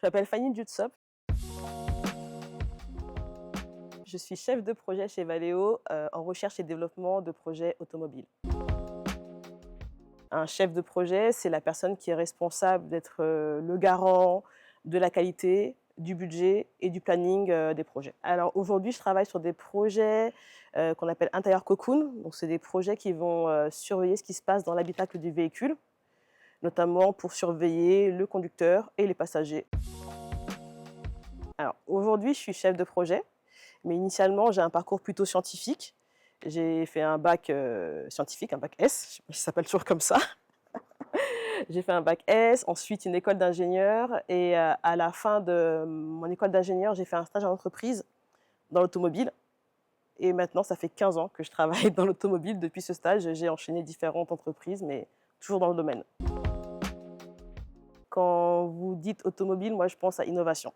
Je m'appelle Fanny Djutsop. Je suis chef de projet chez Valeo en recherche et développement de projets automobiles. Un chef de projet, c'est la personne qui est responsable d'être le garant de la qualité, du budget et du planning des projets. Alors aujourd'hui, je travaille sur des projets qu'on appelle intérieur cocoon. Donc c'est des projets qui vont surveiller ce qui se passe dans l'habitacle du véhicule, notamment pour surveiller le conducteur et les passagers. Alors aujourd'hui, je suis chef de projet, mais initialement, j'ai un parcours plutôt scientifique. J'ai fait un bac scientifique, un bac S, je sais pas si ça s'appelle toujours comme ça. J'ai fait un bac S, ensuite une école d'ingénieur et à la fin de mon école d'ingénieur, j'ai fait un stage en entreprise dans l'automobile. Et maintenant, ça fait 15 ans que je travaille dans l'automobile. Depuis ce stage, j'ai enchaîné différentes entreprises, mais toujours dans le domaine. Quand vous dites automobile, moi, je pense à innovation.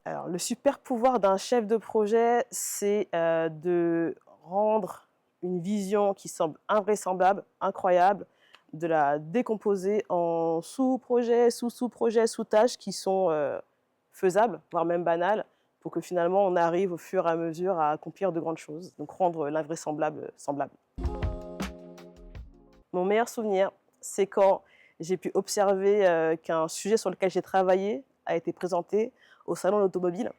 Alors, le super pouvoir d'un chef de projet, c'est de rendre une vision qui semble invraisemblable, incroyable, de la décomposer en sous-projets, sous-sous-projets, sous-tâches qui sont faisables, voire même banales, pour que finalement on arrive au fur et à mesure à accomplir de grandes choses, donc rendre l'invraisemblable semblable. Mon meilleur souvenir, c'est quand j'ai pu observer qu'un sujet sur lequel j'ai travaillé a été présenté au salon de l'automobile.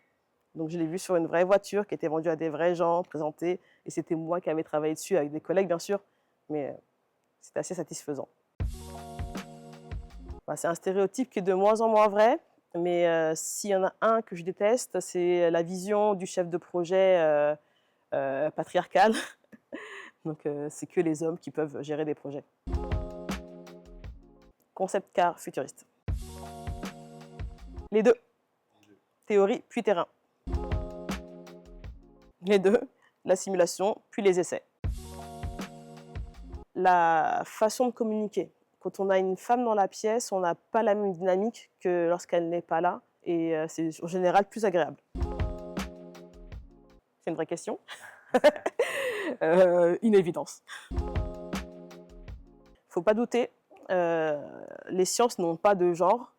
Donc je l'ai vu sur une vraie voiture qui était vendue à des vrais gens, présentée, et c'était moi qui avais travaillé dessus avec des collègues bien sûr, mais c'était assez satisfaisant. C'est un stéréotype qui est de moins en moins vrai, mais s'il y en a un que je déteste, c'est la vision du chef de projet patriarcal. Donc c'est que les hommes qui peuvent gérer des projets. Concept car futuriste. Les deux. Théorie puis terrain. Les deux. La simulation puis les essais. La façon de communiquer. Quand on a une femme dans la pièce, on n'a pas la même dynamique que lorsqu'elle n'est pas là. Et c'est en général plus agréable. C'est une vraie question. Une évidence. Faut pas douter, les sciences n'ont pas de genre.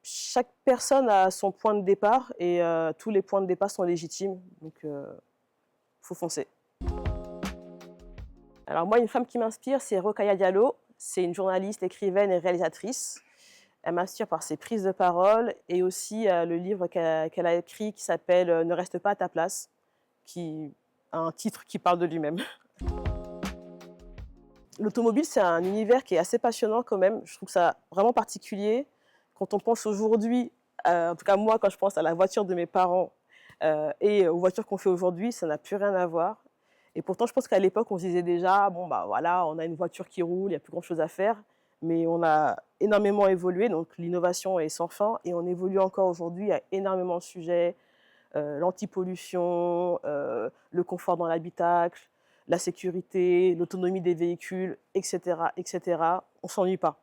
Chaque personne a son point de départ et tous les points de départ sont légitimes. Donc, faut foncer. Alors moi, une femme qui m'inspire, c'est Rokhaya Diallo. C'est une journaliste, écrivaine et réalisatrice. Elle m'inspire par ses prises de parole et aussi le livre qu'elle a écrit qui s'appelle « Ne reste pas à ta place », qui a un titre qui parle de lui-même. L'automobile, c'est un univers qui est assez passionnant quand même. Je trouve ça vraiment particulier. Quand on pense aujourd'hui, en tout cas moi, quand je pense à la voiture de mes parents et aux voitures qu'on fait aujourd'hui, ça n'a plus rien à voir. Et pourtant, je pense qu'à l'époque, on se disait déjà, bon, bah voilà, on a une voiture qui roule, il n'y a plus grand-chose à faire. Mais on a énormément évolué, donc l'innovation est sans fin. Et on évolue encore aujourd'hui, il y a énormément de sujets. L'antipollution, le confort dans l'habitacle, la sécurité, l'autonomie des véhicules, etc., etc. On ne s'ennuie pas.